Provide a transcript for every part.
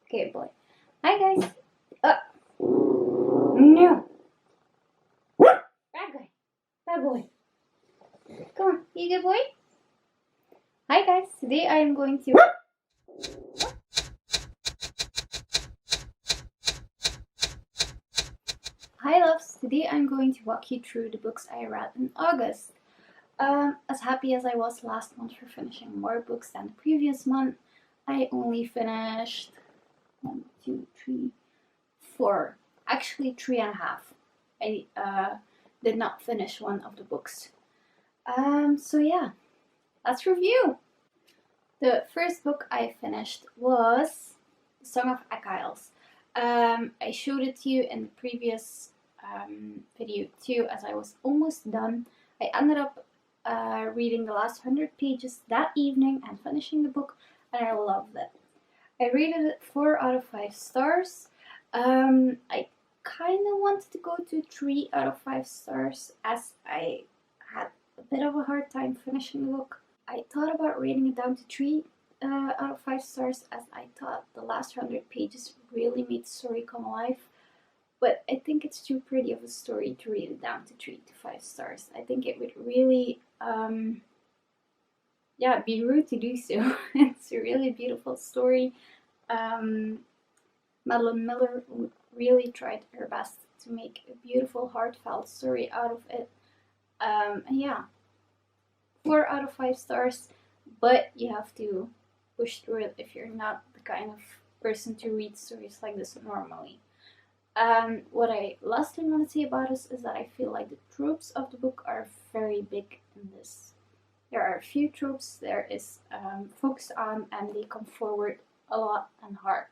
Okay, boy. Hi, guys. No. Bad guy. Bad boy. Come on, you good boy? Hi, guys. Today I am going to... Hi, loves. Today I'm going to walk you through the books I read in August. As happy as I was last month for finishing more books than the previous month, I only finished 1, 2, 3, 4. Actually, 3.5. I did not finish one of the books. So yeah, let's review. The first book I finished was The Song of Ekyles. I showed it to you in the previous video too, as I was almost done. I ended up reading the last 100 pages that evening and finishing the book, and I loved it. I rated it 4 out of 5 stars. I kind of wanted to go to 3 out of 5 stars, as I had a bit of a hard time finishing the book. I thought about rating it down to 3 out of 5 stars, as I thought the last 100 pages really made the story come alive. But I think it's too pretty of a story to rate it down to 3 to 5 stars. I think it would really, be rude to do so. It's a really beautiful story. Madeline Miller really tried her best to make a beautiful, heartfelt story out of it. And yeah, 4 out of 5 stars, but you have to push through it if you're not the kind of person to read stories like this normally. What I lastly want to say about this is that I feel like the tropes of the book are very big in this. There are a few tropes there is focused on, and they come forward a lot and hard.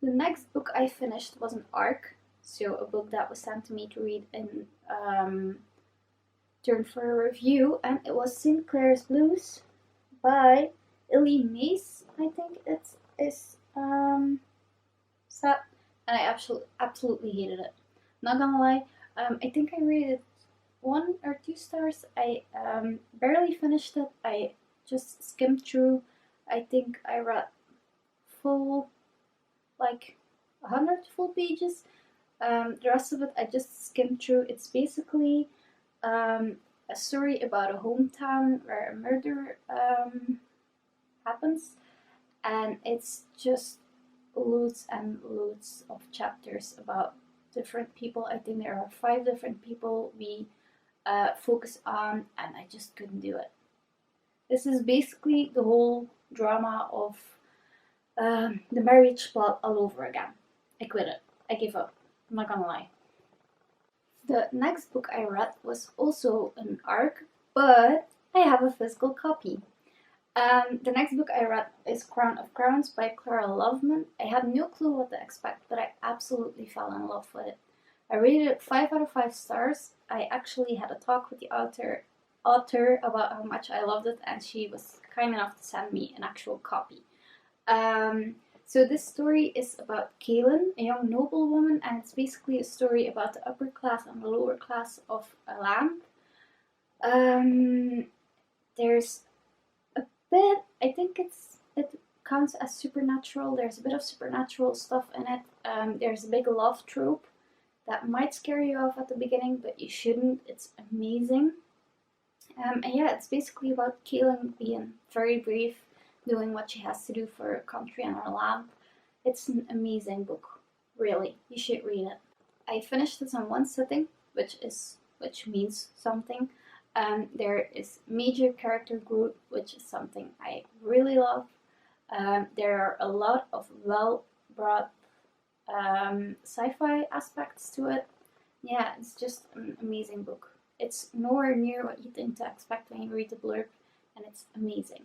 The next book I finished was an ARC, so a book that was sent to me to read in turn for a review, and it was Sinclairs Blues by Ellie Mace, I think it is set, and I absolutely hated it. Not gonna lie, I think I rated 1 or 2 stars. I barely finished it. I just skimmed through. I think I read full, like 100 full pages. The rest of it I just skimmed through. It's basically a story about a hometown where a murder happens, and it's just loads and loads of chapters about different people. I think there are 5 different people we focus on, and I just couldn't do it. This is basically the whole drama of the marriage plot all over again. I quit it. I gave up. I'm not gonna lie. The next book I read was also an ARC, but I have a physical copy. The next book I read is Crown of Crowns by Clara Loveman. I had no clue what to expect, but I absolutely fell in love with it. I rated it 5 out of 5 stars. I actually had a talk with the author about how much I loved it, and she was kind enough to send me an actual copy. So this story is about Kaylin, a young noblewoman, and it's basically a story about the upper class and the lower class of a land. There's a bit, I think it counts as supernatural. There's a bit of supernatural stuff in it. There's a big love trope that might scare you off at the beginning, but you shouldn't. It's amazing. And yeah, it's basically about Kaylin being very brave, doing what she has to do for her country and her land. It's an amazing book, really. You should read it. I finished this in one sitting, which means something. There is major character growth, which is something I really love. There are a lot of well brought sci-fi aspects to it. Yeah, it's just an amazing book. It's nowhere near what you think to expect when you read the blurb, and it's amazing.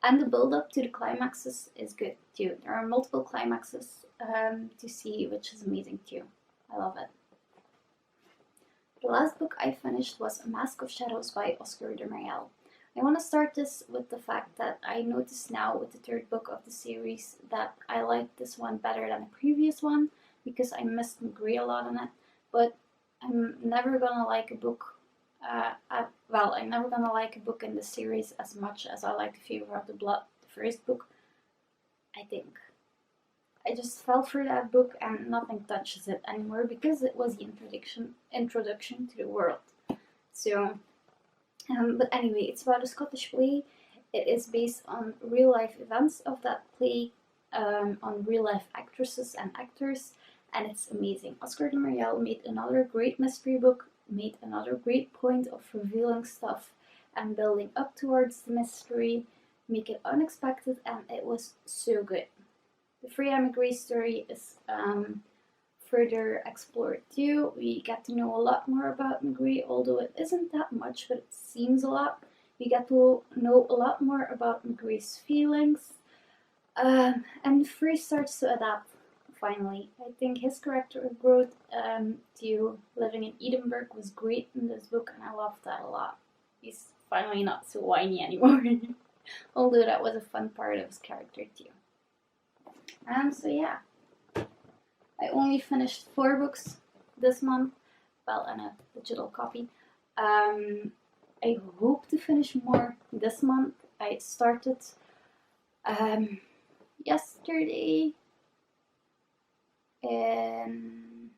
And the build-up to the climaxes is good too. There are multiple climaxes to see, which is amazing too. I love it. The last book I finished was A Mask of Shadows by Oscar de Mariel. I want to start this with the fact that I noticed now with the 3rd book of the series that I like this one better than the previous one, because I missed McGree a lot in it, but I'm never gonna like a book I'm never gonna like a book in the series as much as I like The Fever of the Blood, the first book, I think. I just fell for that book and nothing touches it anymore because it was the introduction to the world. So, but anyway, it's about a Scottish play. It is based on real life events of that play, on real life actresses and actors, and it's amazing. Oscar de Mariel made another great mystery book, made another great point of revealing stuff and building up towards the mystery, make it unexpected, and it was so good. The Freya McGree story is further explored too. We get to know a lot more about McGree, although it isn't that much, but it seems a lot. We get to know a lot more about McGree's feelings, and Free starts to adapt. Finally, I think his character growth to living in Edinburgh was great in this book, and I loved that a lot. He's finally not so whiny anymore, although that was a fun part of his character too. So yeah, I only finished 4 books this month, well, and a digital copy. I hope to finish more this month. I started yesterday in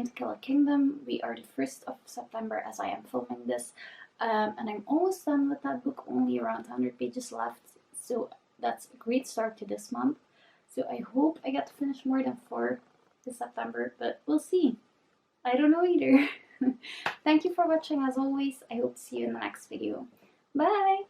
To Kill a Kingdom. We are the 1st of September as I am filming this. And I'm almost done with that book, only around 100 pages left, so that's a great start to this month. So I hope I get to finish more than 4 this September, but we'll see. I don't know either. Thank you for watching as always. I hope to see you in the next video. Bye!